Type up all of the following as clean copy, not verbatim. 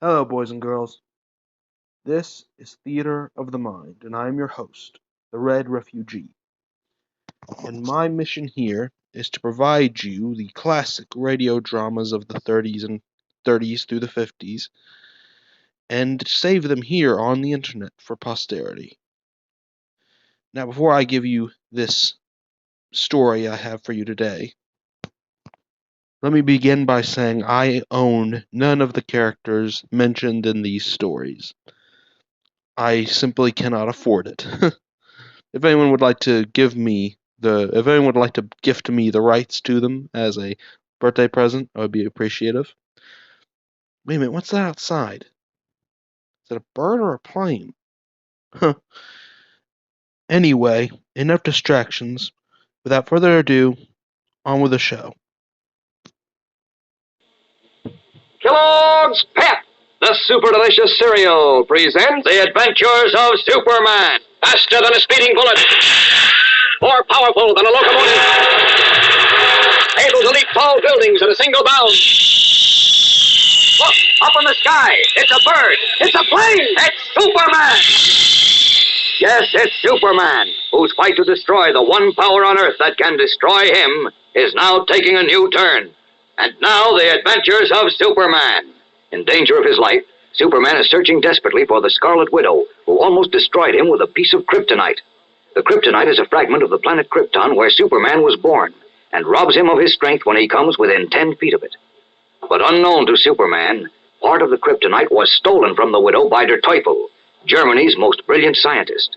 Hello, boys and girls. This is Theater of the Mind, and I am your host, the Red Refugee. And my mission here is to provide you the classic radio dramas of the 30s through the 50s, and save them here on the internet for posterity. Now, before I give you this story I have for you today, let me begin by saying I own none of the characters mentioned in these stories. I simply cannot afford it. If anyone would like to gift me the rights to them as a birthday present, I would be appreciative. Wait a minute, what's that outside? Is it a bird or a plane? Huh. Anyway, enough distractions. Without further ado, on with the show. Kellogg's Pep, the super delicious cereal, presents The Adventures of Superman. Faster than a speeding bullet, more powerful than a locomotive, able to leap tall buildings at a single bound. Look, up in the sky, it's a bird, it's a plane, it's Superman. Yes, it's Superman, whose fight to destroy the one power on Earth that can destroy him is now taking a new turn. And now, the adventures of Superman. In danger of his life, Superman is searching desperately for the Scarlet Widow, who almost destroyed him with a piece of kryptonite. The kryptonite is a fragment of the planet Krypton where Superman was born, and robs him of his strength when he comes within 10 feet of it. But unknown to Superman, part of the kryptonite was stolen from the Widow by Der Teufel, Germany's most brilliant scientist.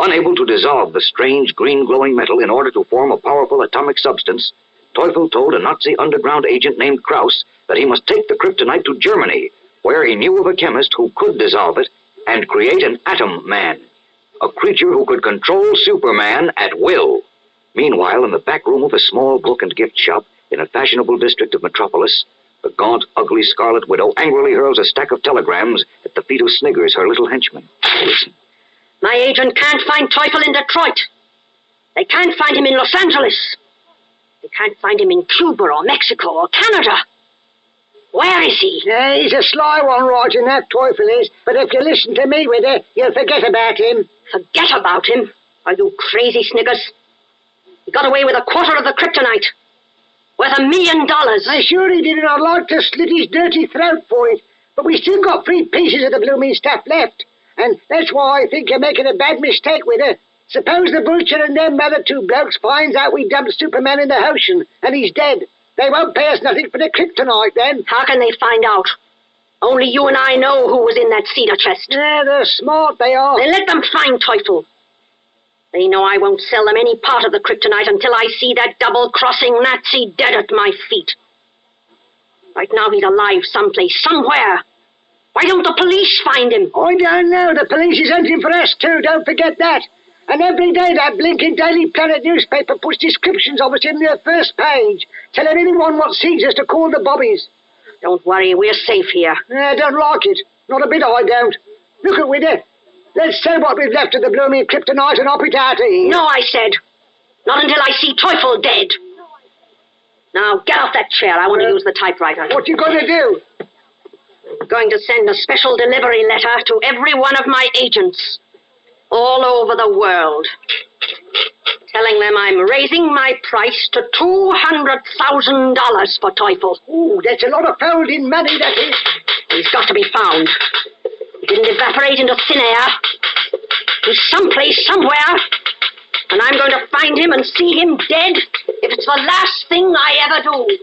Unable to dissolve the strange green glowing metal in order to form a powerful atomic substance, Teufel told a Nazi underground agent named Kraus that he must take the kryptonite to Germany, where he knew of a chemist who could dissolve it and create an atom man, a creature who could control Superman at will. Meanwhile, in the back room of a small book and gift shop in a fashionable district of Metropolis, the gaunt, ugly Scarlet Widow angrily hurls a stack of telegrams at the feet of Sniggers, her little henchman. Listen. My agent can't find Teufel in Detroit. They can't find him in Los Angeles. They can't find him in Cuba or Mexico or Canada. Where is he? He's a sly one, Roger, that Teufel is. But if you listen to me with it, you'll forget about him. Forget about him? Are you crazy, Sniggers? He got away with a quarter of the kryptonite. Worth $1 million. I'm sure he did, and I'd like to slit his dirty throat for it. But we still got 3 pieces of the blooming stuff left. And that's why I think you're making a bad mistake with it. Suppose the butcher and them other 2 blokes finds out we dumped Superman in the ocean, and he's dead. They won't pay us nothing for the kryptonite then. How can they find out? Only you and I know who was in that cedar chest. Yeah, they're smart, they are. Then let them find Teufel. They know I won't sell them any part of the kryptonite until I see that double-crossing Nazi dead at my feet. Right now he's alive someplace, somewhere. Why don't the police find him? I don't know. The police is hunting for us too, don't forget that. And every day that blinking Daily Planet newspaper puts descriptions of us in their first page, telling anyone what sees us to call the bobbies. Don't worry, we're safe here. I don't like it. Not a bit I don't. Look at with it. Let's say what we've left of the blooming kryptonite and hop it out of here. No, I said. Not until I see Teufel dead. Now, get off that chair. I want to use the typewriter. What you going to do? I'm going to send a special delivery letter to every one of my agents. All over the world. Telling them I'm raising my price to $200,000 for Teufel. Ooh, that's a lot of folding money, that is. He's got to be found. He didn't evaporate into thin air. He's someplace, somewhere. And I'm going to find him and see him dead if it's the last thing I ever do.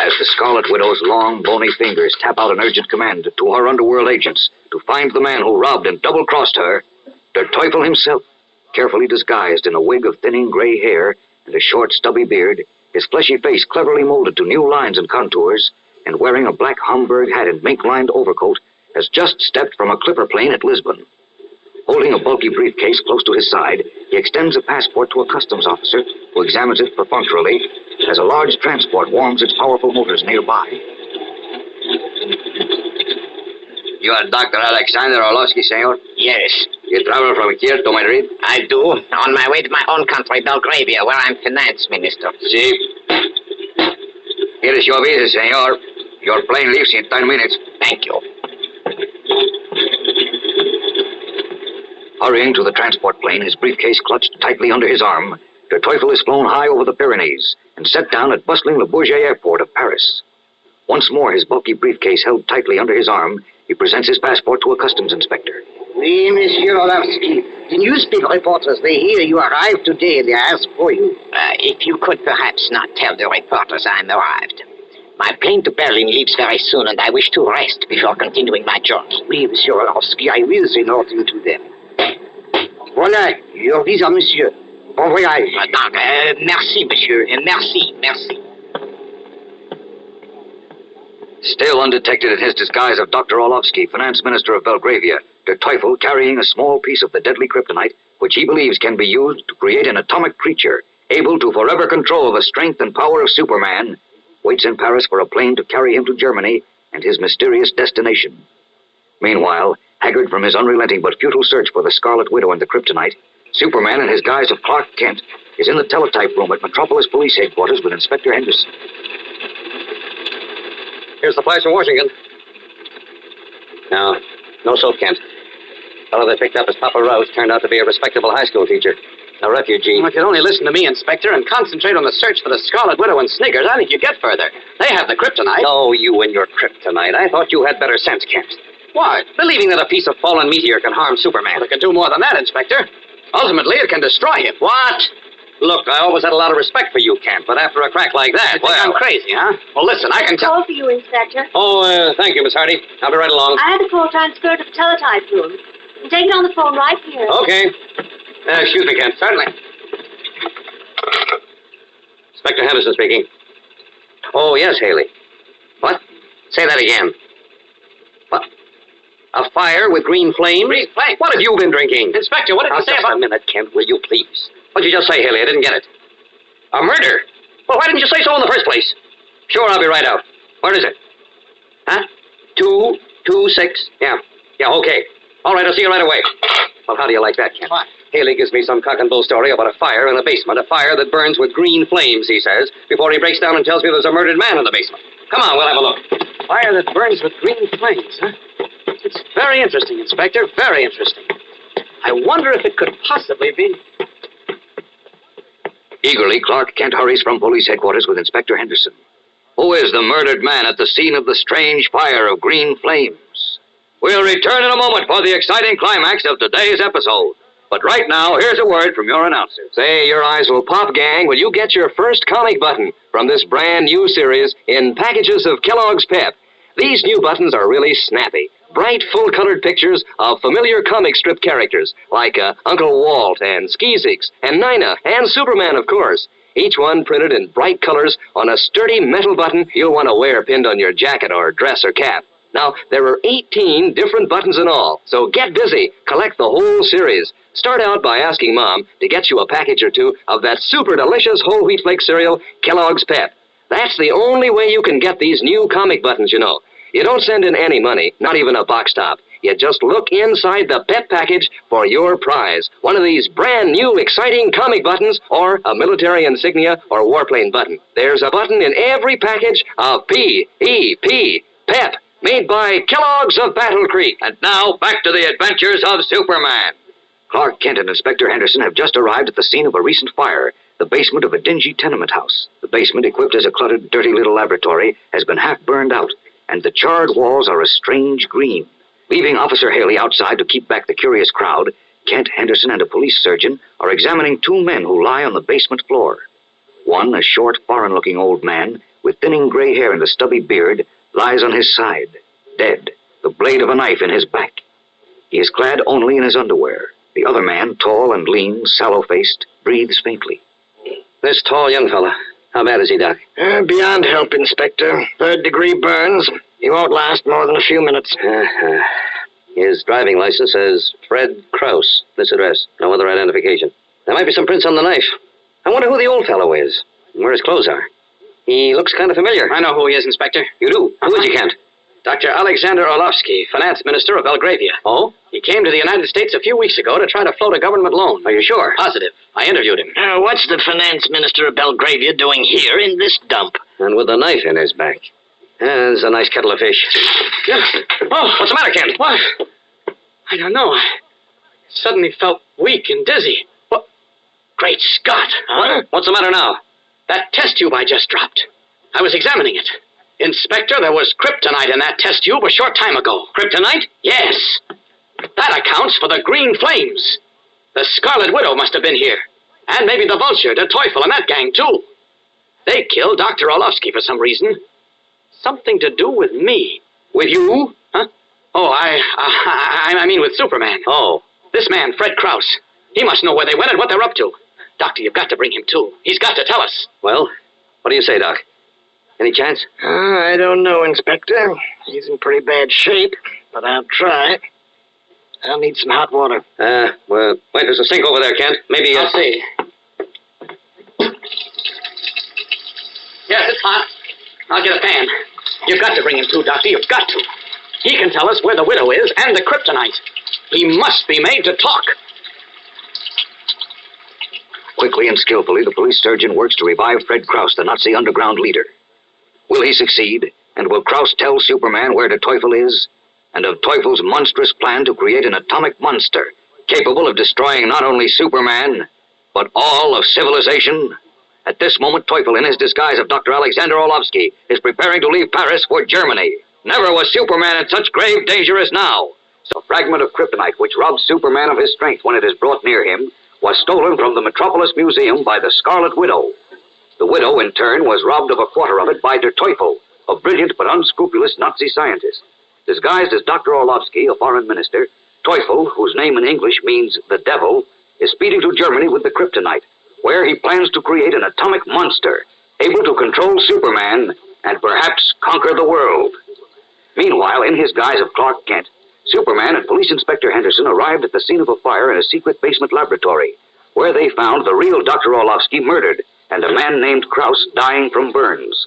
As the Scarlet Widow's long, bony fingers tap out an urgent command to her underworld agents to find the man who robbed and double-crossed her, Der Teufel himself, carefully disguised in a wig of thinning gray hair and a short, stubby beard, his fleshy face cleverly molded to new lines and contours, and wearing a black Homburg hat and mink-lined overcoat, has just stepped from a clipper plane at Lisbon. Holding a bulky briefcase close to his side, he extends a passport to a customs officer who examines it perfunctorily as a large transport warms its powerful motors nearby. You are Dr. Alexander Orlovsky, senor? Yes, You travel from here to Madrid? I do. On my way to my own country, Belgravia, where I'm finance minister. See. Here is your visa, senor. Your plane leaves in 10 minutes. Thank you. Hurrying to the transport plane, his briefcase clutched tightly under his arm, Der Teufel is flown high over the Pyrenees and set down at bustling Le Bourget airport of Paris. Once more, his bulky briefcase held tightly under his arm, he presents his passport to a customs inspector. Oui, Monsieur Orlovsky. The newspaper reporters, they hear you arrived today and they ask for you. If you could perhaps not tell the reporters I'm arrived. My plane to Berlin leaves very soon, and I wish to rest before continuing my journey. Oui, Monsieur Orlovsky, I will say nothing to them. Voilà, your visa, Monsieur. Bon voyage. Merci, monsieur. Merci. Still undetected in his disguise of Dr. Orlovsky, finance minister of Belgravia, Der Teufel, carrying a small piece of the deadly kryptonite, which he believes can be used to create an atomic creature, able to forever control the strength and power of Superman, waits in Paris for a plane to carry him to Germany and his mysterious destination. Meanwhile, haggard from his unrelenting but futile search for the Scarlet Widow and the kryptonite, Superman, in his guise of Clark Kent, is in the teletype room at Metropolis Police Headquarters with Inspector Henderson. Here's the flights from Washington. No soap, Kent. The fellow they picked up as Papa Rouse turned out to be a respectable high school teacher. A refugee. Well, if you'd only listen to me, Inspector, and concentrate on the search for the Scarlet Widow and Sniggers, I think you'd get further. They have the kryptonite. Oh, you and your kryptonite. I thought you had better sense, Kent. Why? Believing that a piece of fallen meteor can harm Superman. It can do more than that, Inspector. Ultimately, it can destroy him. What? Look, I always had a lot of respect for you, Kent, but after a crack like that, You think I'm crazy, huh? Well, listen, I can tell... Call for you, Inspector. Oh, thank you, Miss Hardy. I'll be right along. I had the call transferred to the teletype room. You can take it on the phone right here. Okay. Excuse me, Kent. Certainly. Inspector Henderson speaking. Oh, yes, Haley. What? Say that again. What? A fire with green flames? Green flames? What have you been drinking? Inspector, what did you say Just about... a minute, Kent, will you please? What did you just say, Haley? I didn't get it. A murder? Well, why didn't you say so in the first place? Sure, I'll be right out. Where is it? Huh? 226? Yeah, okay. All right, I'll see you right away. Well, how do you like that, Kent? What? Haley gives me some cock and bull story about a fire in a basement. A fire that burns with green flames, he says, before he breaks down and tells me there's a murdered man in the basement. Come on, we'll have a look. Fire that burns with green flames, huh? It's very interesting, Inspector, very interesting. I wonder if it could possibly be... Eagerly, Clark Kent hurries from police headquarters with Inspector Henderson. Who is the murdered man at the scene of the strange fire of green flames? We'll return in a moment for the exciting climax of today's episode. But right now, here's a word from your announcer. Say, your eyes will pop, gang, when you get your first comic button from this brand new series in packages of Kellogg's Pep. These new buttons are really snappy. Bright, full-colored pictures of familiar comic strip characters, like Uncle Walt and Skeezix and Nina and Superman, of course. Each one printed in bright colors on a sturdy metal button you'll want to wear pinned on your jacket or dress or cap. Now, there are 18 different buttons in all, so get busy. Collect the whole series. Start out by asking Mom to get you a package or two of that super delicious whole wheat flake cereal, Kellogg's Pep. That's the only way you can get these new comic buttons, you know. You don't send in any money, not even a box top. You just look inside the Pep package for your prize. One of these brand new exciting comic buttons or a military insignia or warplane button. There's a button in every package of P-E-P, Pep, made by Kellogg's of Battle Creek. And now, back to the adventures of Superman. Clark Kent and Inspector Henderson have just arrived at the scene of a recent fire, the basement of a dingy tenement house. The basement, equipped as a cluttered, dirty little laboratory, has been half burned out, and the charred walls are a strange green. Leaving Officer Haley outside to keep back the curious crowd, Kent, Henderson, and a police surgeon are examining two men who lie on the basement floor. One, a short, foreign-looking old man with thinning gray hair and a stubby beard, lies on his side, dead, the blade of a knife in his back. He is clad only in his underwear. The other man, tall and lean, sallow-faced, breathes faintly. This tall young fella, how bad is he, Doc? Beyond help, Inspector. 3rd-degree burns. He won't last more than a few minutes. His driving license says Fred Krause, this address. No other identification. There might be some prints on the knife. I wonder who the old fellow is and where his clothes are. He looks kind of familiar. I know who he is, Inspector. You do? Who is he, Kent? Dr. Alexander Orlovsky, finance minister of Belgravia. Oh? He came to the United States a few weeks ago to try to float a government loan. Are you sure? Positive. I interviewed him. What's the finance minister of Belgravia doing here in this dump? And with a knife in his back. There's a nice kettle of fish. Yeah. Oh, What's the matter, Kent? what? I don't know. I suddenly felt weak and dizzy. What? Great Scott! What? What's the matter now? That test tube I just dropped. I was examining it. Inspector, there was kryptonite in that test tube a short time ago. Kryptonite? Yes. That accounts for the green flames. The Scarlet Widow must have been here. And maybe the Vulture, the Teufel, and that gang, too. They killed Dr. Orlovsky for some reason. Something to do with me. With you? Huh? Oh, I mean with Superman. Oh. This man, Fred Krause. He must know where they went and what they're up to. Doctor, you've got to bring him, too. He's got to tell us. Well, what do you say, Doc? Any chance? I don't know, Inspector. He's in pretty bad shape, but I'll try. I'll need some hot water. Well, wait, there's a sink over there, Kent. Maybe, I'll see. Yes, it's hot. I'll get a fan. You've got to bring him too, Doctor. You've got to. He can tell us where the widow is and the kryptonite. He must be made to talk. Quickly and skillfully, the police surgeon works to revive Fred Krause, the Nazi underground leader. Will he succeed? And will Krause tell Superman where the Teufel is? And of Teufel's monstrous plan to create an atomic monster capable of destroying not only Superman, but all of civilization? At this moment, Teufel, in his disguise of Dr. Alexander Orlovsky, is preparing to leave Paris for Germany. Never was Superman in such grave danger as now. A fragment of kryptonite, which robs Superman of his strength when it is brought near him, was stolen from the Metropolis Museum by the Scarlet Widow. The widow, in turn, was robbed of a quarter of it by Der Teufel, a brilliant but unscrupulous Nazi scientist. Disguised as Dr. Orlovsky, a foreign minister, Teufel, whose name in English means the devil, is speeding to Germany with the kryptonite, where he plans to create an atomic monster, able to control Superman and perhaps conquer the world. Meanwhile, in his guise of Clark Kent, Superman and Police Inspector Henderson arrived at the scene of a fire in a secret basement laboratory, where they found the real Dr. Orlovsky murdered and a man named Krause dying from burns.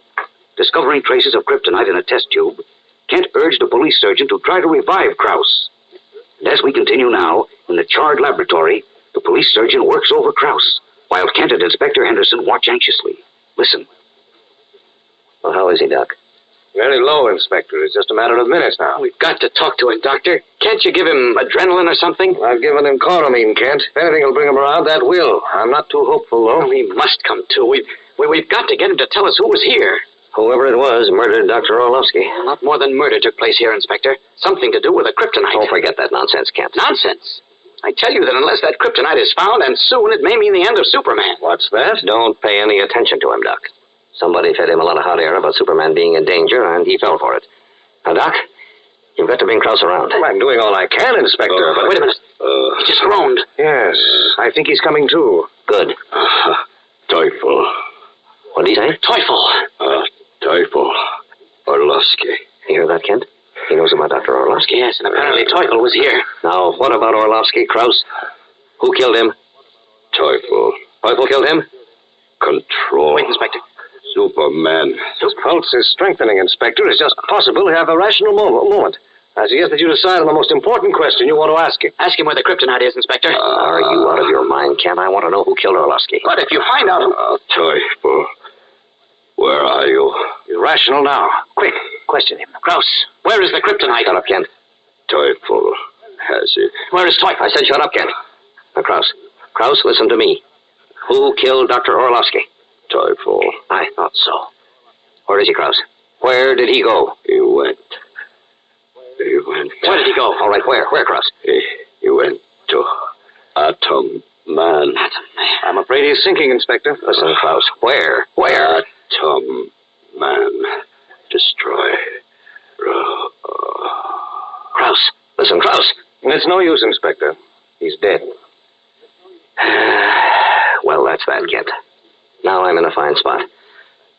Discovering traces of kryptonite in a test tube, Kent urged a police surgeon to try to revive Krause. And as we continue now, in the charred laboratory, the police surgeon works over Krause, while Kent and Inspector Henderson watch anxiously. Listen. Well, how is he, Doc? Very low, Inspector. It's just a matter of minutes now. We've got to talk to him, Doctor. Can't you give him adrenaline or something? I've given him chloramine, Kent. If anything will bring him around, that will. I'm not too hopeful, though. Oh, he must come to. We've got to get him to tell us who was here. Whoever it was murdered Dr. Orlovsky. A lot more than murder took place here, Inspector. Something to do with the kryptonite. Don't forget that nonsense, Kent. Nonsense. I tell you that unless that kryptonite is found, and soon, it may mean the end of Superman. What's that? Don't pay any attention to him, Doc. Somebody fed him a lot of hot air about Superman being in danger, and he fell for it. Now, Doc, you've got to bring Krause around. Well, I'm doing all I can, Inspector, but... Wait a minute. He just groaned. Yes, I think he's coming too. Good. Teufel. What did he say? Teufel. Teufel. Orlovsky. You hear that, Kent? He knows about Dr. Orlovsky. Yes, and apparently Teufel was here. Now, what about Orlovsky, Krause? Who killed him? Teufel. Teufel killed him? Control. Wait, Inspector. Superman. His pulse is strengthening, Inspector. It's just possible to have a rational moment. I suggest that you decide on the most important question you want to ask him. Ask him where the kryptonite is, Inspector. Are you out of your mind, Kent? I want to know who killed Orlovsky. But if you find out who... Teufel. Where are you? You're rational now. Quick, question him. Krause, where is the kryptonite? Shut up, Kent. Teufel has it. Where is Teufel? I said shut up, Kent. Now, Krause. Krause, listen to me. Who killed Dr. Orlovsky? Teufel. I thought so. Where is he, Krause? Where did he go? He went. Where did he go? All right, where? Where, Krause? He went to Atom Man. Atom Man. I'm afraid he's sinking, Inspector. Listen, Krause. Where? Where? Atom Man. Destroy. Krause. Listen, Krause. It's no use, Inspector. He's dead. Well, that's that, Kent. Now I'm in a fine spot.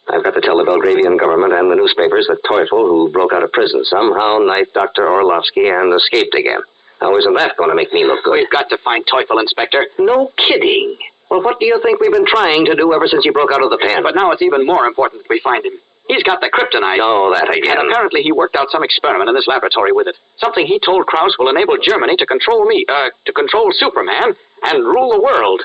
I've got to tell the Belgravian government and the newspapers that Teufel, who broke out of prison, somehow knifed Dr. Orlovsky and escaped again. Now, isn't that going to make me look good? We've got to find Teufel, Inspector. No kidding. Well, what do you think we've been trying to do ever since he broke out of the pen? But now it's even more important that we find him. He's got the kryptonite. No, that again. And apparently he worked out some experiment in this laboratory with it. Something he told Krause will enable Germany to control Superman and rule the world.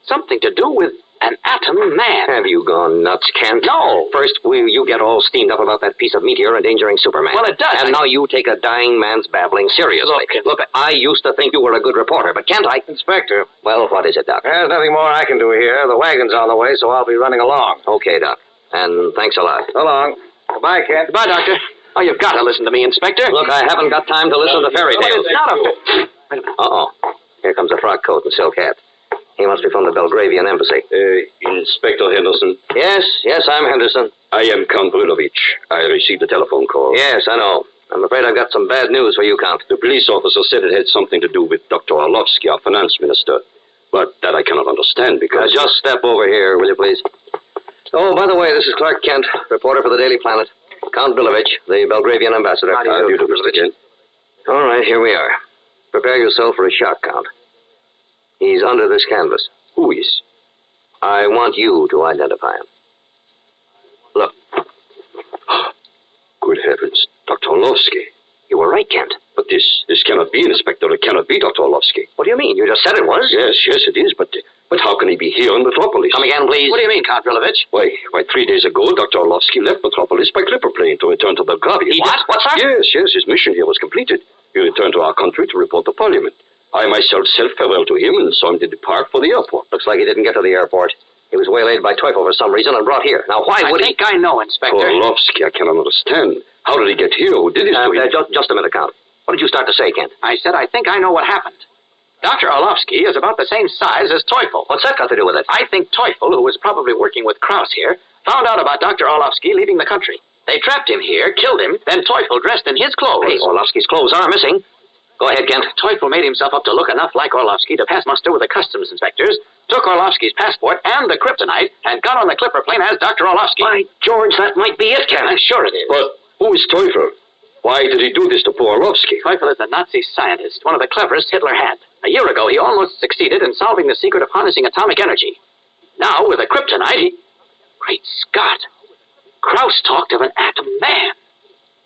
Something to do with An atom man. Have you gone nuts, Kent? No. First, you get all steamed up about that piece of meteor endangering Superman. Well, it does. And now you take a dying man's babbling seriously. Look, I used to think you were a good reporter, but Kent, Inspector. Well, what is it, Doc? There's nothing more I can do here. The wagon's on the way, so I'll be running along. Okay, Doc. And thanks a lot. So long. Goodbye, Kent. Goodbye, Doctor. Oh, you've got to listen to me, Inspector. Look, I haven't got time to listen to fairy tales. It's not a... Wait a minute. Uh-oh. Here comes a frock coat and silk hat. He must be from the Belgravian embassy. Inspector Henderson. Yes, I'm Henderson. I am Count Brilovich. I received a telephone call. Yes, I know. I'm afraid I've got some bad news for you, Count. The police officer said it had something to do with Dr. Orlovsky, our finance minister. But that I cannot understand because... Just step over here, will you please? Oh, by the way, this is Clark Kent, reporter for the Daily Planet. Count Brilovich, the Belgravian ambassador. How do you do, Mr. Kent? All right, here we are. Prepare yourself for a shock, Count. He's under this canvas. Who is? I want you to identify him. Look. Good heavens. Dr. Orlovsky. You were right, Kent. But this cannot be, Inspector. It cannot be Dr. Orlovsky. What do you mean? You just said it was. Yes, it is. But how can he be here in Metropolis? Come again, please. What do you mean, Count Brilovich? Why, 3 days ago, Dr. Orlovsky left Metropolis by clipper plane to return to Belgravia. What? What's that? Yes, his mission here was completed. He returned to our country to report to Parliament. I myself said farewell to him and saw him depart for the airport. Looks like he didn't get to the airport. He was waylaid by Teufel for some reason and brought here. Now, why would he... I think I know, Inspector. Orlovsky, I cannot understand. How did he get here? Who did this to him? Just a minute, Count. What did you start to say, Kent? I said I think I know what happened. Dr. Orlovsky is about the same size as Teufel. What's that got to do with it? I think Teufel, who was probably working with Krauss here, found out about Dr. Orlovsky leaving the country. They trapped him here, killed him, then Teufel, dressed in his clothes. Hey, Orlovsky's clothes are missing. Go ahead, Kent. Teufel made himself up to look enough like Orlovsky to pass muster with the customs inspectors, took Orlovsky's passport and the kryptonite, and got on the clipper plane as Dr. Orlovsky. By George, that might be it, Kent. I'm sure it is. But who is Teufel? Why did he do this to poor Orlovsky? Teufel is a Nazi scientist, one of the cleverest Hitler had. A year ago, he almost succeeded in solving the secret of harnessing atomic energy. Now, with the kryptonite, he... Great Scott! Krauss talked of an atom man.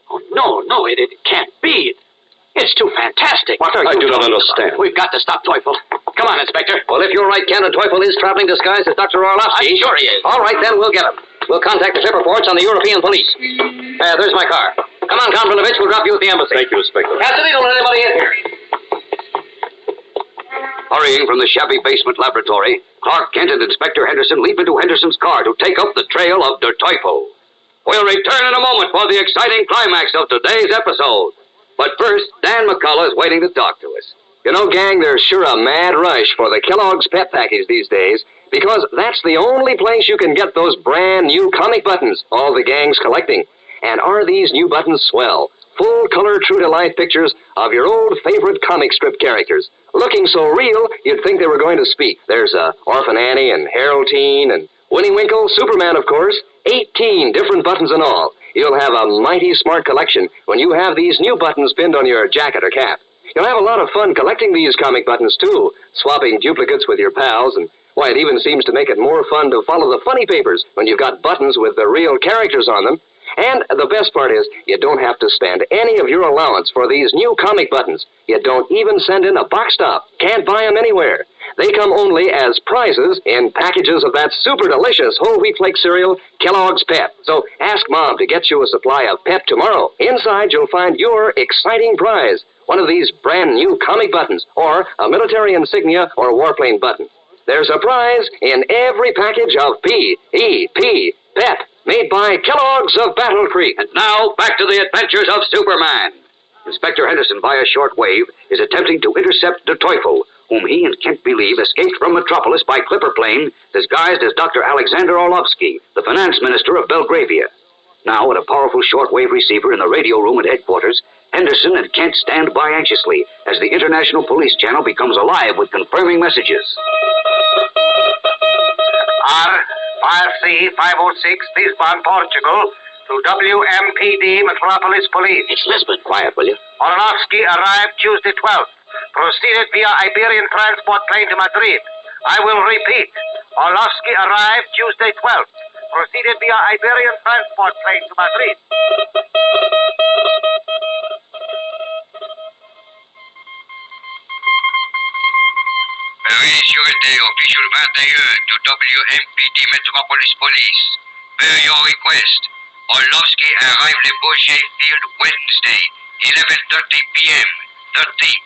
Oh, no, it can't be. It's too fantastic. What are you I do not understand. We've got to stop Teufel. Come on, Inspector. Well, if you're right, Kent, and Teufel is traveling disguised as Dr. Orlovsky... I'm sure he is. All right, then, we'll get him. We'll contact the clipper ports on the European police. There's my car. Come on, Count Brilovich, we'll drop you at the embassy. Thank you, Inspector. Cassidy, don't let anybody in here. Hurrying from the shabby basement laboratory, Clark Kent and Inspector Henderson leap into Henderson's car to take up the trail of Der Teufel. We'll return in a moment for the exciting climax of today's episode. But first, Dan McCullough is waiting to talk to us. You know, gang, there's sure a mad rush for the Kellogg's Pep package these days, because that's the only place you can get those brand new comic buttons all the gang's collecting. And are these new buttons swell? Full-color, true-to-life pictures of your old favorite comic strip characters. Looking so real, you'd think they were going to speak. There's Orphan Annie and Harold Teen and Winnie Winkle, Superman, of course. 18 different buttons in all. You'll have a mighty smart collection when you have these new buttons pinned on your jacket or cap. You'll have a lot of fun collecting these comic buttons, too, swapping duplicates with your pals, and why, it even seems to make it more fun to follow the funny papers when you've got buttons with the real characters on them. And the best part is, you don't have to spend any of your allowance for these new comic buttons. You don't even send in a box top. Can't buy them anywhere. They come only as prizes in packages of that super delicious whole wheat flake cereal, Kellogg's Pep. So ask Mom to get you a supply of Pep tomorrow. Inside, you'll find your exciting prize, one of these brand new comic buttons, or a military insignia or warplane button. There's a prize in every package of P.E.P. Pep, made by Kellogg's of Battle Creek. And now, back to the adventures of Superman. Inspector Henderson, via shortwave, is attempting to intercept Der Teufel, whom he and Kent believe escaped from Metropolis by clipper plane, disguised as Dr. Alexander Orlovsky, the finance minister of Belgravia. Now, at a powerful shortwave receiver in the radio room at headquarters, Henderson and Kent stand by anxiously as the International Police Channel becomes alive with confirming messages. R5C506, Lisbon, Portugal, to WMPD Metropolis Police. It's Lisbon. Quiet, will you? Orlovsky arrived Tuesday 12th. Proceeded via Iberian transport plane to Madrid. I will repeat. Orlovsky arrived Tuesday 12th. Proceeded via Iberian transport plane to Madrid. Where is your Wednesday, official 21 to WMPD Metropolis Police. Per your request, Orlovsky arrived at Boucher Field Wednesday, 11:30 p.m. 13th.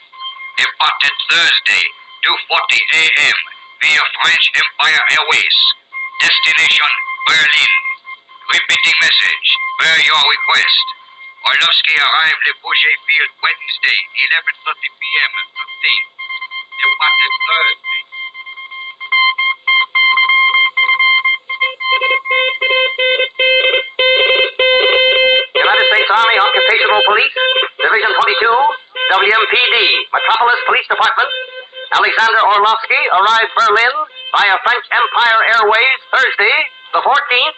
Departed Thursday, 2:40 a.m. via French Empire Airways. Destination, Berlin. Repeating message, per your request. Orlovsky arrived at Boucher Field Wednesday, 11:30 p.m. 13th. Departed Thursday. United States Army Occupational Police, Division 22, WMPD, Metropolis Police Department. Alexander Orlovsky arrived Berlin via French Empire Airways Thursday, the 14th,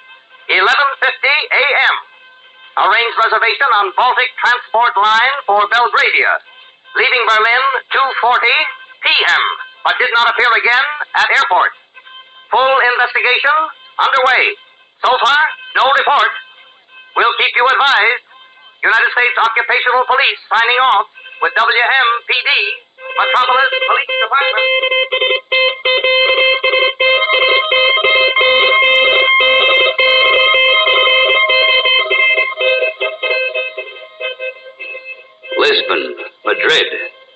11:50 a.m. Arranged reservation on Baltic Transport Line for Belgravia. Leaving Berlin 2:40 p.m., but did not appear again at airport. Full investigation underway. So far, no report. We'll keep you advised. United States Occupational Police signing off with WMPD, Metropolis Police Department. Lisbon, Madrid,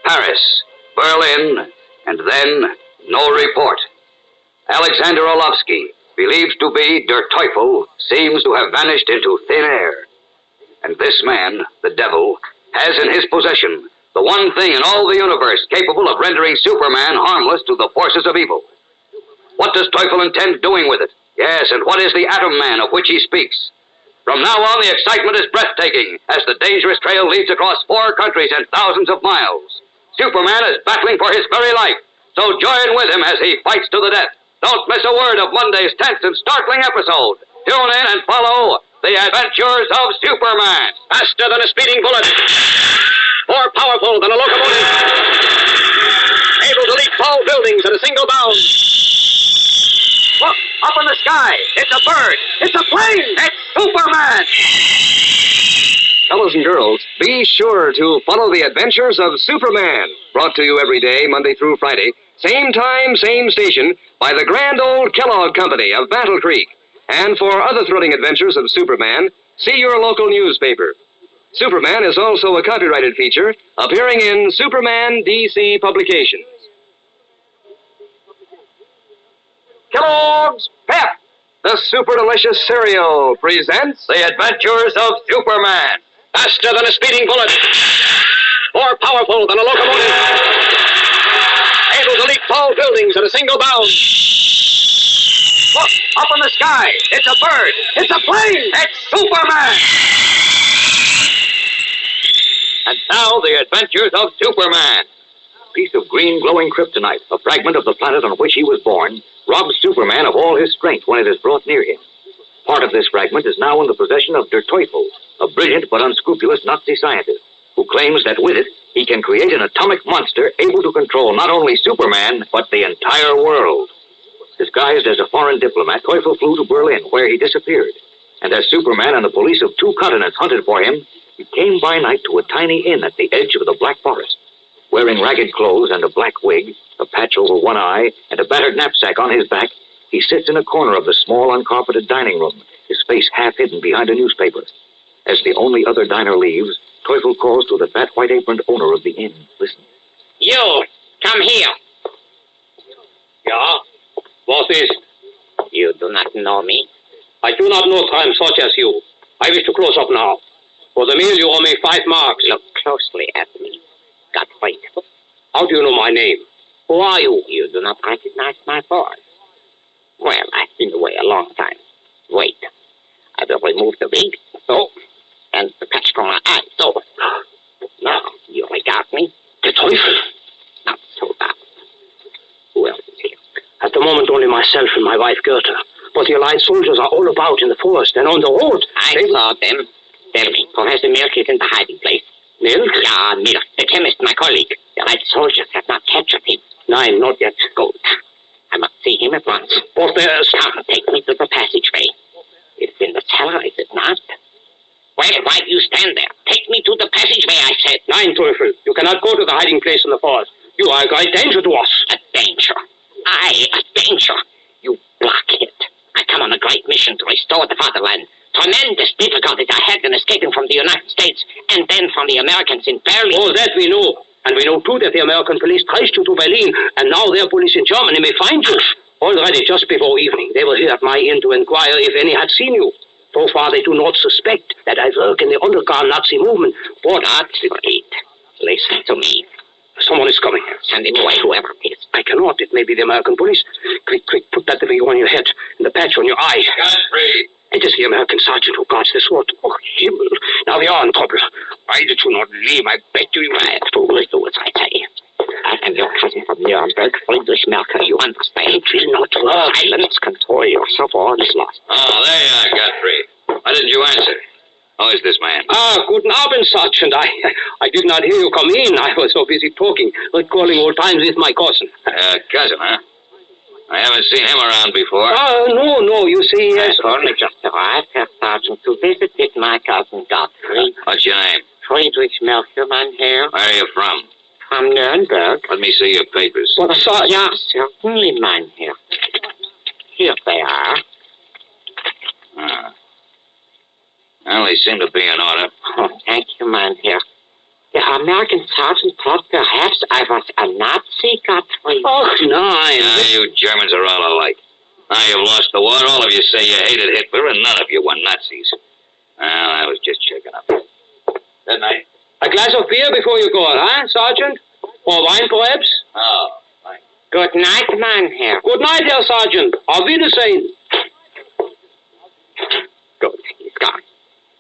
Paris, Berlin, and then no report. Alexander Orlovsky, believed to be Der Teufel, seems to have vanished into thin air. And this man, the devil, has in his possession the one thing in all the universe capable of rendering Superman harmless to the forces of evil. What does Teufel intend doing with it? Yes, and what is the Atom Man of which he speaks? From now on, the excitement is breathtaking as the dangerous trail leads across 4 countries and thousands of miles. Superman is battling for his very life, so join with him as he fights to the death. Don't miss a word of Monday's tense and startling episode. Tune in and follow The Adventures of Superman. Faster than a speeding bullet. More powerful than a locomotive. Able to leap tall buildings at a single bound. Look, up in the sky. It's a bird. It's a plane. It's Superman. Fellows and girls, be sure to follow The Adventures of Superman. Brought to you every day, Monday through Friday. Same time, same station, by the grand old Kellogg Company of Battle Creek. And for other thrilling adventures of Superman, see your local newspaper. Superman is also a copyrighted feature appearing in Superman DC Publications. Kellogg's Pep, the super delicious cereal, presents The Adventures of Superman. Faster than a speeding bullet. More powerful than a locomotive. Able to leap tall buildings at a single bound. Look, up in the sky. It's a bird. It's a plane. It's Superman. And now, The Adventures of Superman. A piece of green glowing kryptonite, a fragment of the planet on which he was born, robs Superman of all his strength when it is brought near him. Part of this fragment is now in the possession of Der Teufel, a brilliant but unscrupulous Nazi scientist, who claims that with it, he can create an atomic monster able to control not only Superman, but the entire world. Disguised as a foreign diplomat, Teufel flew to Berlin, where he disappeared. And as Superman and the police of 2 continents hunted for him, he came by night to a tiny inn at the edge of the Black Forest. Wearing ragged clothes and a black wig, a patch over one eye, and a battered knapsack on his back, he sits in a corner of the small, uncarpeted dining room, his face half hidden behind a newspaper. As the only other diner leaves, Teufel calls to the fat, white-aproned owner of the inn. Listen. You, come here. Yeah? What is? You do not know me. I do not know crime such as you. I wish to close up now. For the meal, you owe me 5 marks. Look closely at me. Got fight. How do you know my name? Who are you? You do not recognize my voice. Well, I've been away a long time. Wait. I will remove the wig. So? And the patch from my eye. So. Now, you regard me? The Teufel. Not so bad. Who else is here? At the moment, only myself and my wife, Goethe. But the Allied soldiers are all about in the forest and on the road. I saw them. Tell me, Professor Milk is in the hiding place. Milk? Yeah, Milk, the chemist, my colleague. The Allied soldiers have not captured him. Nein, not yet. Good. I must see him at once. But there's... Come, take me to the passageway. It's in the cellar, is it not? Well, why do you stand there? Take me to the passageway, I said. Nein, Teufel. You cannot go to the hiding place in the forest. You are a great danger to us. A danger? I I a danger. You blockhead. I come on a great mission to restore the fatherland. Tremendous difficulties I had in escaping from the United States and then from the Americans in Berlin. Oh, that we know. And we know, too, that the American police traced you to Berlin, and now their police in Germany may find you. Already, just before evening, they were here at my inn to inquire if any had seen you. So far, they do not suspect that I work in the underground Nazi movement. But that's great. Listen to me. Someone is coming. Send him away, whoever it is. I cannot. It may be the American police. Quick, put that thing on your head and the patch on your eye. Godfrey! It is the American sergeant who guards the sword. Oh, Himmel. Now we are in trouble. Why did you not leave? I bet you... I always do as I say. I am your cousin from Nuremberg, Friedrich Merkel, you understand? It will not work. Silence, control yourself, all is lost. Oh, there you are, Godfrey. Why didn't you answer? Who is this man? Guten Abend, Sergeant. I did not hear you come in. I was so busy talking, recalling old times with my cousin. Cousin, huh? I haven't seen him around before. No, you see, yes. I've only just arrived, Herr Sergeant, to visit with my cousin Godfrey. What's your name? Friedrich Merkel, mein Herr. Where are you from? From Nuremberg. Let me see your papers. Well, Sergeant. Yeah, certainly, mein Herr. Here they are. Well, they seem to be in order. Oh, thank you, mein Herr. The American sergeant thought perhaps I was a Nazi, Godfrey. Oh, nein. You Germans are all alike. Now you've lost the war. All of you say you hated Hitler, and none of you were Nazis. Well, I was just checking up. Good night. A glass of beer before you go, huh, Sergeant? Or wine, perhaps? Oh, fine. Good night, mein Herr. Good night, Herr Sergeant. Auf Wiedersehen. Good. He's gone.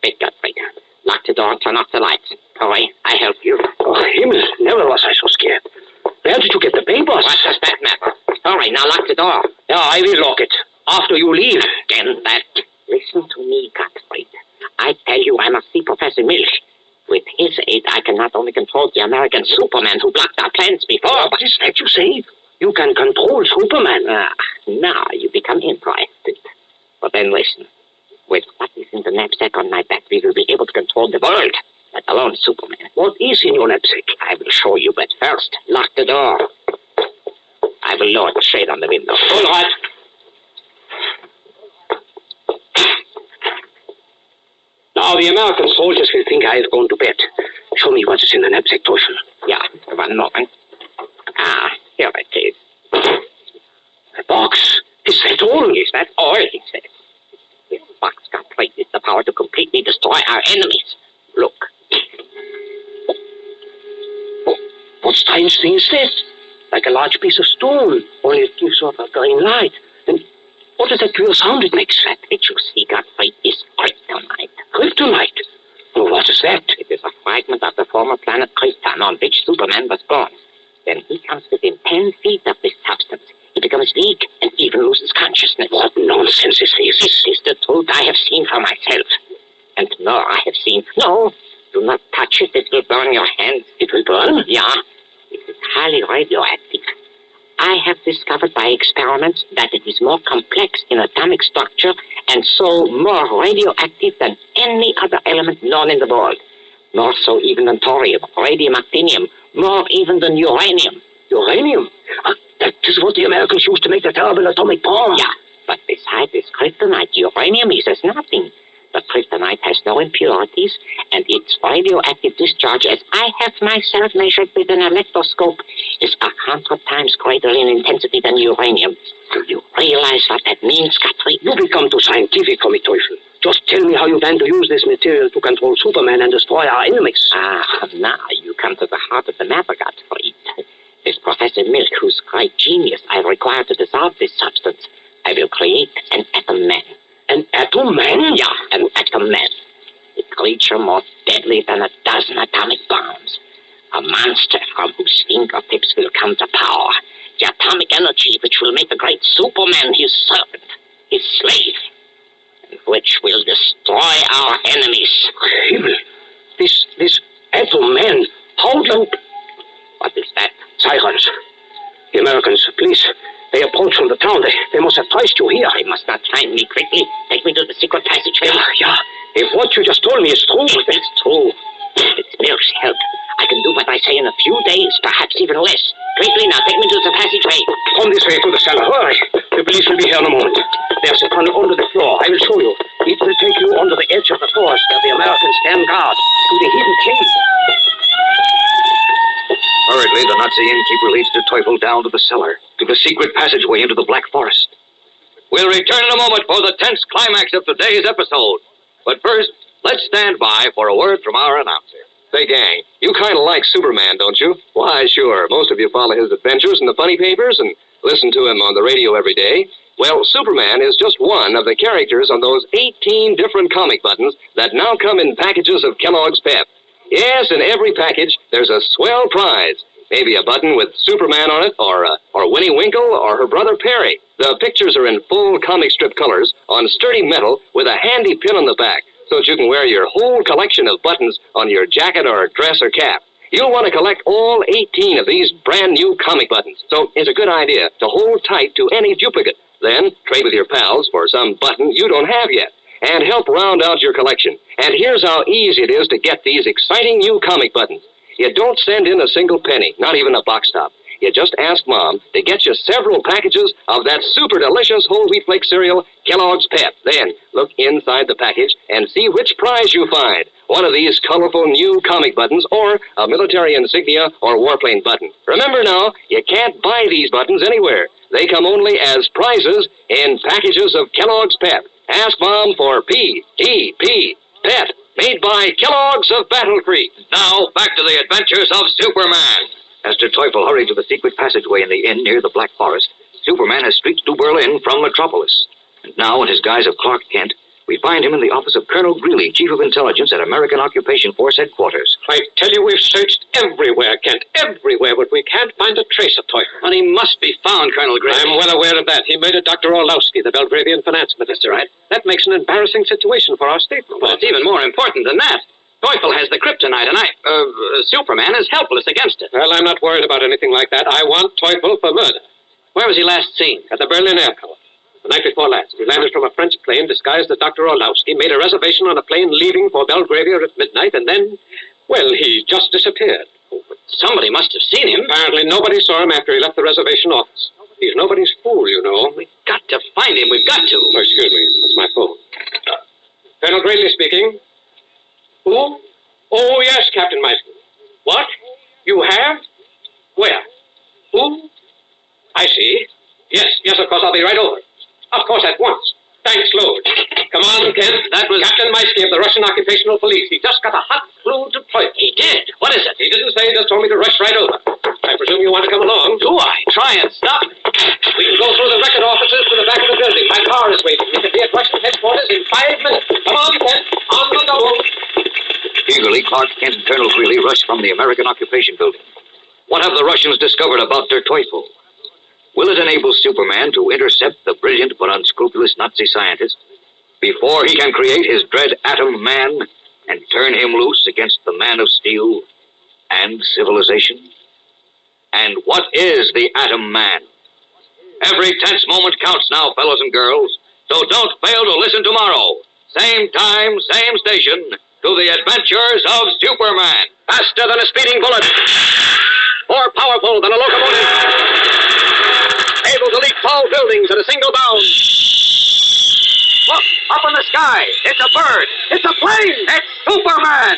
Wait, Godfrey. Lock the door and turn off the lights. Hurry, I help you. Oh, Himmel. Never was I so scared. Where did you get the papers? What does that matter? Hurry, now lock the door. Yeah, I will lock it. After you leave. Then that. Listen to me, Godfrey. I tell you, I must see Professor Milch. With his aid, I can not only control the American Superman who blocked our plans before. What is that you say? You can control Superman. Now you become interested. But then listen. With what is in the knapsack on my back, we will be able to control the world, let alone Superman. What is in your knapsack? I will show you, but first, lock the door. I will lower the shade on the window. All right. Now, the American soldiers will think I have gone to bed. Show me what is in the knapsack, Teufel. Yeah, one moment. Here it is. A box. Is that all? Is that all, he said. This box got with the power to completely destroy our enemies. Look. Oh, what strange thing is that? Like a large piece of stone, only it gives off a green light. And what is that queer sound it makes? That which you see, Godfrey, is kryptonite. Kryptonite? Oh, what is that? It is a fragment of the former planet Krypton on which Superman was born. When he comes within 10 feet of this substance, he becomes weak and even loses consciousness. What nonsense is this? This is the truth I have seen for myself. And more I have seen. No, do not touch it. It will burn your hands. It will burn? Yeah. It is highly radioactive. I have discovered by experiments that it is more complex in atomic structure and so more radioactive than any other element known in the world. More so even than thorium, radium, actinium, more even than uranium. Uranium? That is what the Americans used to make the terrible atomic bomb. Yeah, but beside this kryptonite, uranium is as nothing. But kryptonite has no impurities, and its radioactive discharge, as I have myself measured with an electroscope, is 100 times greater in intensity than uranium. Do you realize what that means, Godfrey? You become too scientific for me, Teufel. Just tell me how you plan to use this material to control Superman and destroy our enemies. Now you come to the heart of the matter, Godfrey. This Professor Milk, whose great genius I require to dissolve this substance, I will create an atom man. An atom man? Yeah, an atom man. A creature more deadly than a dozen atomic bombs. A monster from whose fingertips will come to power. The atomic energy which will make the great Superman his servant, his slave, and which will destroy our enemies. Himmel! This atom man, how do you... What is that? Sirens. The Americans, please. They approach from the town. They must have traced you here. They must not find me quickly. Take me to the secret passageway. Yeah. If what you just told me is true... It's true. It's Milk's help. I can do what I say in a few days, perhaps even less. Quickly now, take me to the passageway. Come this way to the cellar. Hurriedly, the Nazi innkeeper leads the Teufel down to the cellar, to the secret passageway into the Black Forest. We'll return in a moment for the tense climax of today's episode. But first, let's stand by for a word from our announcer. Say, gang, you kind of like Superman, don't you? Why, sure. Most of you follow his adventures in the funny papers and listen to him on the radio every day. Well, Superman is just one of the characters on those 18 different comic buttons that now come in packages of Kellogg's Pep. Yes, in every package, there's a swell prize. Maybe a button with Superman on it, or Winnie Winkle, or her brother Perry. The pictures are in full comic strip colors on sturdy metal with a handy pin on the back, so that you can wear your whole collection of buttons on your jacket or dress or cap. You'll want to collect all 18 of these brand new comic buttons, so it's a good idea to hold tight to any duplicate. Then trade with your pals for some button you don't have yet, and help round out your collection. And here's how easy it is to get these exciting new comic buttons. You don't send in a single penny, not even a box top. You just ask Mom to get you several packages of that super delicious whole wheat flake cereal, Kellogg's Pep. Then look inside the package and see which prize you find. One of these colorful new comic buttons, or a military insignia or warplane button. Remember now, you can't buy these buttons anywhere. They come only as prizes in packages of Kellogg's Pep. Ask Mom for P-E-P, Pep, made by Kellogg's of Battle Creek. Now, back to the adventures of Superman. As Der Teufel hurried to the secret passageway in the inn near the Black Forest, Superman has streaked to Berlin from Metropolis. And now, in his guise of Clark Kent, we find him in the office of Colonel Greeley, Chief of Intelligence at American Occupation Force Headquarters. I tell you, we've searched everywhere, Kent, everywhere, but we can't find a trace of Teufel. But he must be found, Colonel Greeley. I'm well aware of that. He murdered Dr. Orlowski, the Belgravian finance minister. Right. That makes an embarrassing situation for our state. But it's even more important than that. Teufel has the kryptonite, and Superman is helpless against it. Well, I'm not worried about anything like that. I want Teufel for murder. Where was he last seen? At the Berlin Airport. The night before last, he landed from a French plane disguised as Dr. Orlowski, made a reservation on a plane leaving for Belgravia at midnight, and then, well, he just disappeared. Oh, but somebody must have seen him. Apparently nobody saw him after he left the reservation office. He's nobody's fool, you know. We've got to find him. We've got to. Oh, excuse me. That's my phone. Colonel Greeley speaking. Who? Oh, yes, Captain Meisner. What? You have? Where? Who? I see. Yes, of course, I'll be right over. Of course, at once. Thanks, Lord. Come on, Kent. That was Captain Meisky of the Russian Occupational Police. He just got a hot clue to Teufel. He did? What is it? He didn't say, he just told me to rush right over. I presume you want to come along. Do I? Try and stop me. We can go through the record offices to the back of the building. My car is waiting. We can be at Russian headquarters in 5 minutes. Come on, Kent. On the double. Eagerly, Clark Kent and Colonel Greeley rush from the American Occupation Building. What have the Russians discovered about Der Teufel? Will it enable Superman to intercept the brilliant but unscrupulous Nazi scientist before he can create his dread Atom Man and turn him loose against the Man of Steel and civilization? And what is the Atom Man? Every tense moment counts now, fellows and girls, so don't fail to listen tomorrow. Same time, same station, to the adventures of Superman. Faster than a speeding bullet, more powerful than a locomotive, able to leap tall buildings at a single bound. Look, up in the sky. It's a bird. It's a plane. It's Superman.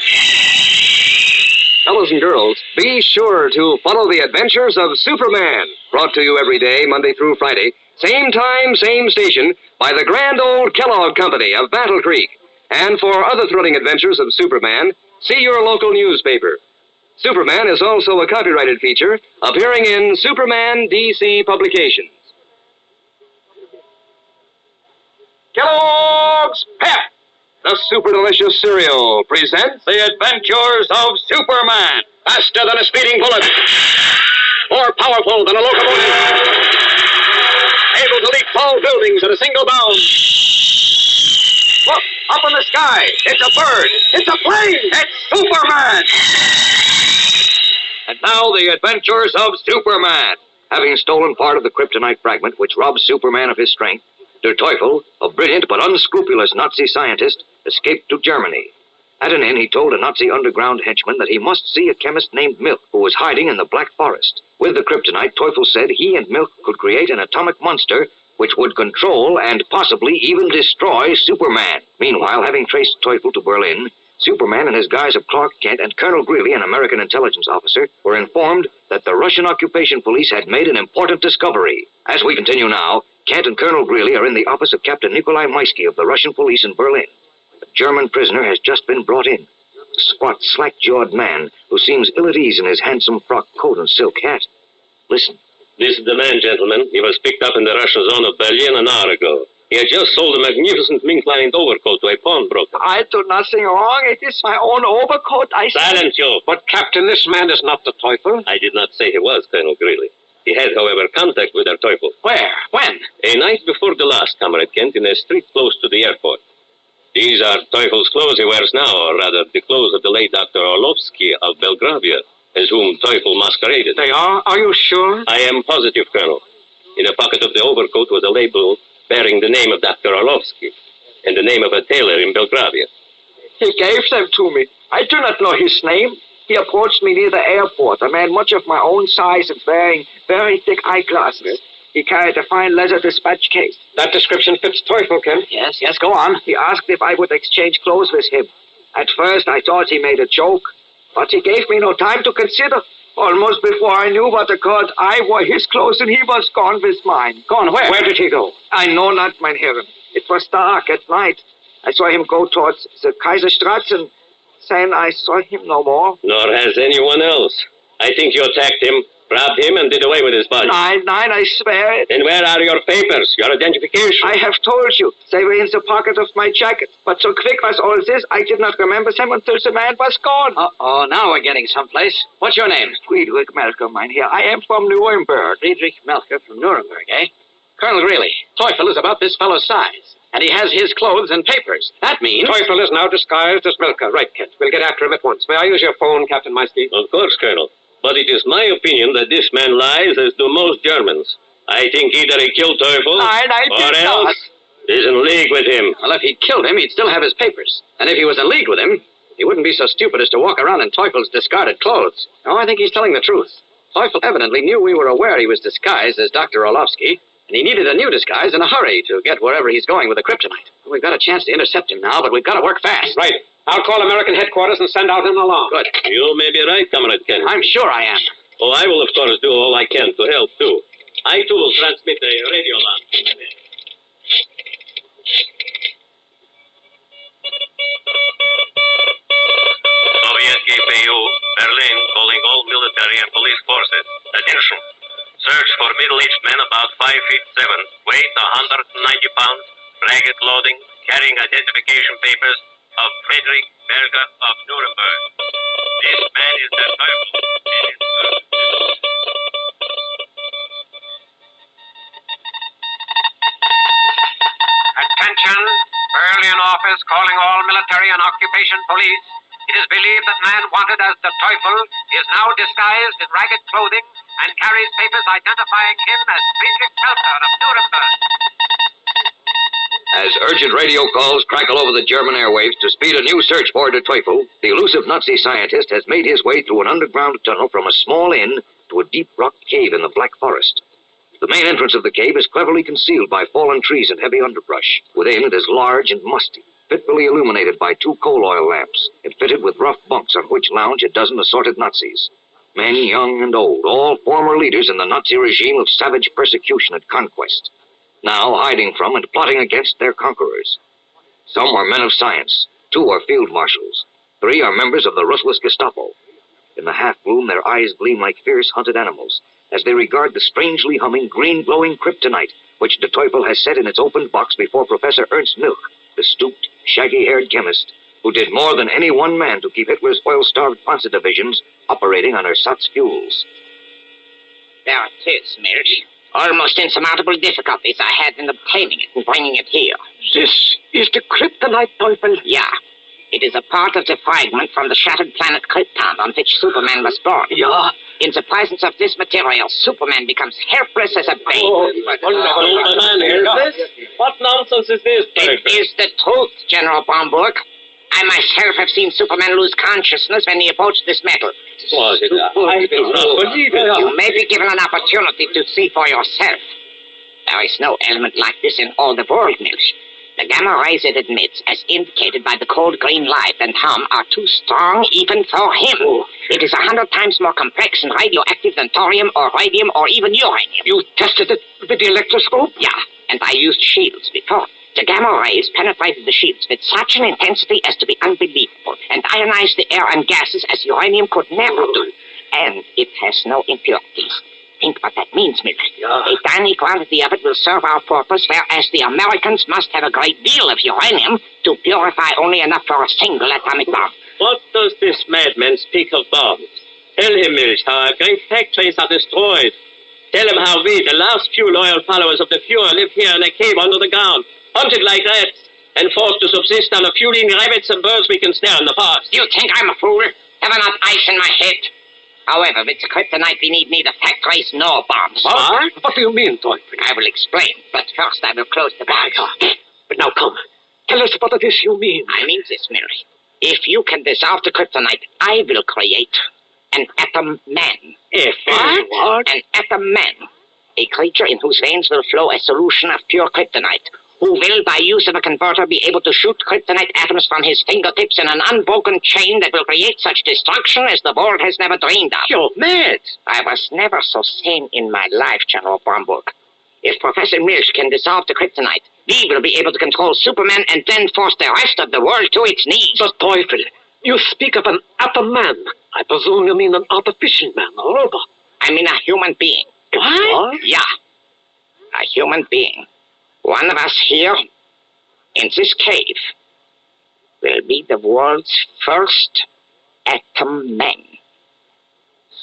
Fellows and girls, be sure to follow the adventures of Superman. Brought to you every day, Monday through Friday. Same time, same station, by the grand old Kellogg Company of Battle Creek. And for other thrilling adventures of Superman, see your local newspaper. Superman is also a copyrighted feature appearing in Superman DC Publications. Kellogg's Pep, the super delicious cereal, presents The Adventures of Superman. Faster than a speeding bullet, more powerful than a locomotive, able to leap tall buildings at a single bound. Look, up in the sky. It's a bird. It's a plane. It's Superman. And now the adventures of Superman. Having stolen part of the kryptonite fragment which robs Superman of his strength, Der Teufel, a brilliant but unscrupulous Nazi scientist, escaped to Germany. At an inn, he told a Nazi underground henchman that he must see a chemist named Milk, who was hiding in the Black Forest. With the kryptonite, Teufel said he and Milk could create an atomic monster which would control and possibly even destroy Superman. Meanwhile, having traced Teufel to Berlin, Superman and his guise of Clark Kent and Colonel Greeley, an American intelligence officer, were informed that the Russian occupation police had made an important discovery. As we continue now, Kent and Colonel Greeley are in the office of Captain Nikolai Maisky of the Russian police in Berlin. A German prisoner has just been brought in. A squat, slack-jawed man who seems ill at ease in his handsome frock coat and silk hat. Listen. This is the man, gentlemen. He was picked up in the Russian zone of Berlin an hour ago. He had just sold a magnificent mink-lined overcoat to a pawnbroker. I do nothing wrong. It is my own overcoat. Silence, you! But, Captain, this man is not the Teufel. I did not say he was, Colonel Greeley. He had, however, contact with our Teufel. Where? When? A night before the last, Comrade Kent, in a street close to the airport. These are Teufel's clothes he wears now, or rather, the clothes of the late Dr. Orlovsky of Belgravia, as whom Teufel masqueraded. They are? Are you sure? I am positive, Colonel. In a pocket of the overcoat was a label bearing the name of Dr. Orlovsky and the name of a tailor in Belgravia. He gave them to me. I do not know his name. He approached me near the airport, a man much of my own size and wearing very thick eyeglasses. He carried a fine leather dispatch case. That description fits Teufel, Kent. Yes, go on. He asked if I would exchange clothes with him. At first, I thought he made a joke, but he gave me no time to consider. Almost before I knew what occurred, I wore his clothes and he was gone with mine. Gone where? Where did he go? I know not, mein Herren. It was dark at night. I saw him go towards the Kaiserstraße, and then I saw him no more. Nor has anyone else. I think you attacked him, robbed him, and did away with his body. Nein, I swear it. Then where are your papers, your identification? I have told you. They were in the pocket of my jacket. But so quick was all this, I did not remember them until the man was gone. Uh-oh, now we're getting someplace. What's your name? Friedrich Melcher, mein Herr. I am from Nuremberg. Friedrich Melcher from Nuremberg, eh? Colonel Greeley, Teufel is about this fellow's size. And he has his clothes and papers. That means... Teufel is now disguised as Melcher. Right, Kent. We'll get after him at once. May I use your phone, Captain Maisky? Of course, Colonel. But it is my opinion that this man lies as do most Germans. I think either he killed Teufel, or else is in league with him. Well, if he'd killed him, he'd still have his papers. And if he was in league with him, he wouldn't be so stupid as to walk around in Teufel's discarded clothes. No, I think he's telling the truth. Teufel evidently knew we were aware he was disguised as Dr. Orlovsky, and he needed a new disguise in a hurry to get wherever he's going with the kryptonite. We've got a chance to intercept him now, but we've got to work fast. Right. I'll call American headquarters and send out an alarm. Good. You may be right, Comrade Kent. I'm sure I am. Oh, I will, of course, do all I can to help, too. I, too, will transmit a radio alarm. Soviet GPU, Berlin, calling all military and police forces. Attention. Search for middle-aged men about 5'7", weight 190 pounds, ragged clothing, carrying identification papers of Friedrich Melcher of Nuremberg. This man is the Teufel, and is Attention, Berlin office calling all military and occupation police. It is believed that man wanted as the Teufel is now disguised in ragged clothing and carries papers identifying him as Friedrich Melcher of Nuremberg. As urgent radio calls crackle over the German airwaves to speed a new search for the Teufel, the elusive Nazi scientist has made his way through an underground tunnel from a small inn to a deep rock cave in the Black Forest. The main entrance of the cave is cleverly concealed by fallen trees and heavy underbrush. Within, it is large and musty, fitfully illuminated by 2 coal oil lamps, and fitted with rough bunks on which lounge a dozen assorted Nazis. Men, young and old, all former leaders in the Nazi regime of savage persecution and conquest, now hiding from and plotting against their conquerors. Some are men of science, 2 are field marshals, 3 are members of the ruthless Gestapo. In the half-gloom, their eyes gleam like fierce hunted animals as they regard the strangely humming, green-glowing kryptonite which the Teufel has set in its opened box before Professor Ernst Milch, the stooped, shaggy-haired chemist who did more than any one man to keep Hitler's oil-starved Panzer divisions operating on ersatz fuels. There it is, Milch. Almost insurmountable difficulties I had in obtaining it and bringing it here. This is the kryptonite, Teufel? Yeah. It is a part of the fragment from the shattered planet Krypton on which Superman was born. Yeah? In the presence of this material, Superman becomes helpless as a babe. Superman, helpless? What nonsense is this, It is the truth, General Baumburg. I myself have seen Superman lose consciousness when he approached this metal. I do not believe it. You may be given an opportunity to see for yourself. There is no element like this in all the world, Milch. The gamma rays it emits, as indicated by the cold green light and hum, are too strong even for him. It is 100 times more complex and radioactive than thorium or radium or even uranium. You tested it with the electroscope? Yeah, and I used shields before. The gamma rays penetrated the shields with such an intensity as to be unbelievable, and ionized the air and gases as uranium could never do. And it has no impurities. Think what that means, Miller. A tiny quantity of it will serve our purpose, whereas the Americans must have a great deal of uranium to purify only enough for a single atomic bomb. What does this madman speak of bombs? Tell him, Milch, how our great factories are destroyed. Tell him how we, the last few loyal followers of the Fuhrer, live here in a cave under the ground, hunted like rats, and forced to subsist on a few lean rabbits and birds we can snare in the forest. You think I'm a fool? Have I not ice in my head? However, with the kryptonite, we need neither factories nor bombs. What? What do you mean, Teufel? I will explain, but first I will close the box. But now come. Tell us what it is you mean. I mean this, Mary. If you can dissolve the kryptonite, I will create an atom man. What? An atom man. A creature in whose veins will flow a solution of pure kryptonite, who will, by use of a converter, be able to shoot kryptonite atoms from his fingertips in an unbroken chain that will create such destruction as the world has never dreamed of. You're mad. I was never so sane in my life, General Bromberg. If Professor Milch can dissolve the kryptonite, we will be able to control Superman and then force the rest of the world to its knees. But Teufel, you speak of an atom man. I presume you mean an artificial man, a robot. I mean a human being. What? Yeah, a human being. One of us here, in this cave, will be the world's first atom man.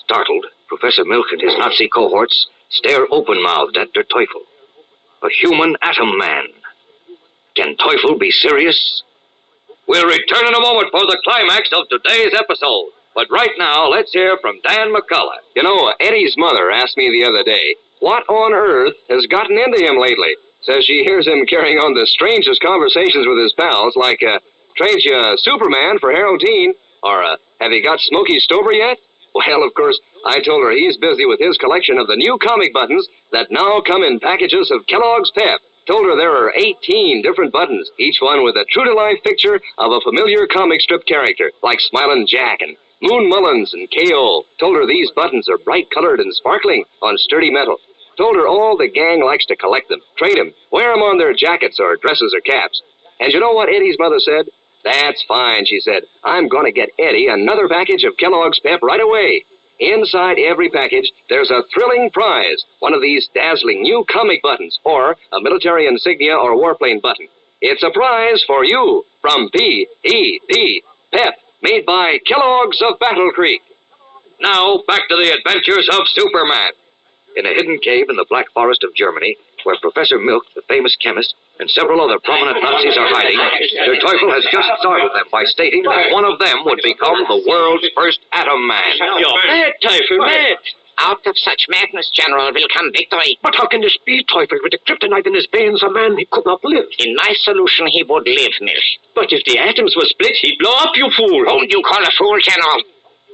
Startled, Professor Milk and his Nazi cohorts stare open-mouthed at their Teufel. A human atom man. Can Teufel be serious? We'll return in a moment for the climax of today's episode. But right now, let's hear from Dan McCullough. You know, Eddie's mother asked me the other day, what on earth has gotten into him lately? Says she hears him carrying on the strangest conversations with his pals, like, trades you Superman for Harold Dean, or, have you got Smokey Stover yet? Well, of course, I told her he's busy with his collection of the new comic buttons that now come in packages of Kellogg's Pep. Told her there are 18 different buttons, each one with a true-to-life picture of a familiar comic strip character, like Smilin' Jack and Moon Mullins and K.O. Told her these buttons are bright-colored and sparkling on sturdy metal. Told her all the gang likes to collect them, trade them, wear them on their jackets or dresses or caps. And you know what Eddie's mother said? That's fine, she said. I'm going to get Eddie another package of Kellogg's Pep right away. Inside every package, there's a thrilling prize, one of these dazzling new comic buttons, or a military insignia or warplane button. It's a prize for you from P.E.P. Pep, made by Kellogg's of Battle Creek. Now, back to the adventures of Superman. In a hidden cave in the Black Forest of Germany, where Professor Milk, the famous chemist, and several other prominent Nazis are hiding, their Teufel has just startled them by stating that one of them would become the world's first atom man. You're mad, Teufel, mad. Out of such madness, General, will come victory. But how can this be, Teufel? With the kryptonite in his veins, a man he could not live. In my solution, he would live, Milch. But if the atoms were split, he'd blow up, you fool. Whom do you call a fool, General?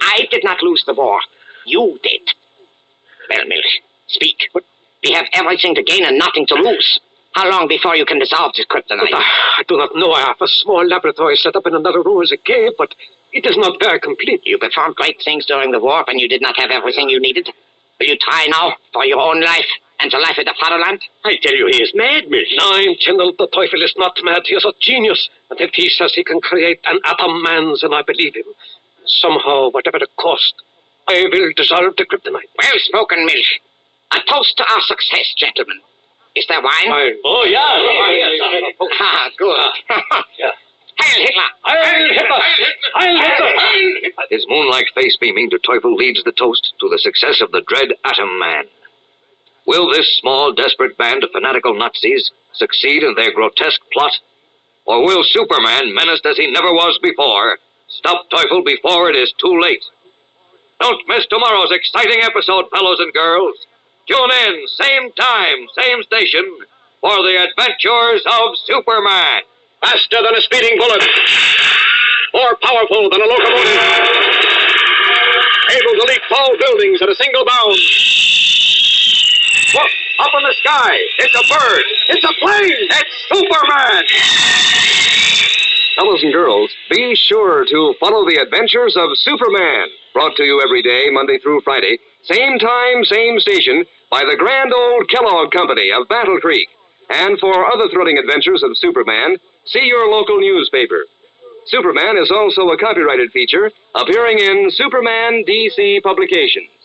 I did not lose the war. You did. Well, Milch, speak. We have everything to gain and nothing to lose. How long before you can dissolve this kryptonite? I do not know. I have a small laboratory set up in another room as a cave, but it is not very complete. You performed great things during the war when you did not have everything you needed. Will you try now for your own life and the life of the fatherland? I tell you, he is mad, Milch. Nein, General, the Teufel is not mad. He is a genius. And if he says he can create an atom man, then I believe him. Somehow, whatever the cost, I will dissolve the kryptonite. Well spoken, Milch. A toast to our success, gentlemen. Is there wine? Oh, yeah. Ah, good. Heil Hitler! Heil Hitler! Heil Hitler! His moon-like face beaming to Teufel leads the toast to the success of the dread Atom Man. Will this small, desperate band of fanatical Nazis succeed in their grotesque plot? Or will Superman, menaced as he never was before, stop Teufel before it is too late? Don't miss tomorrow's exciting episode, fellows and girls. Tune in, same time, same station, for the adventures of Superman. Faster than a speeding bullet. More powerful than a locomotive. Able to leap tall buildings at a single bound. Up in the sky. It's a bird. It's a plane. It's Superman. Fellows and girls, be sure to follow the adventures of Superman. Brought to you every day, Monday through Friday. Same time, same station, by the grand old Kellogg Company of Battle Creek. And for other thrilling adventures of Superman, see your local newspaper. Superman is also a copyrighted feature appearing in Superman DC publications.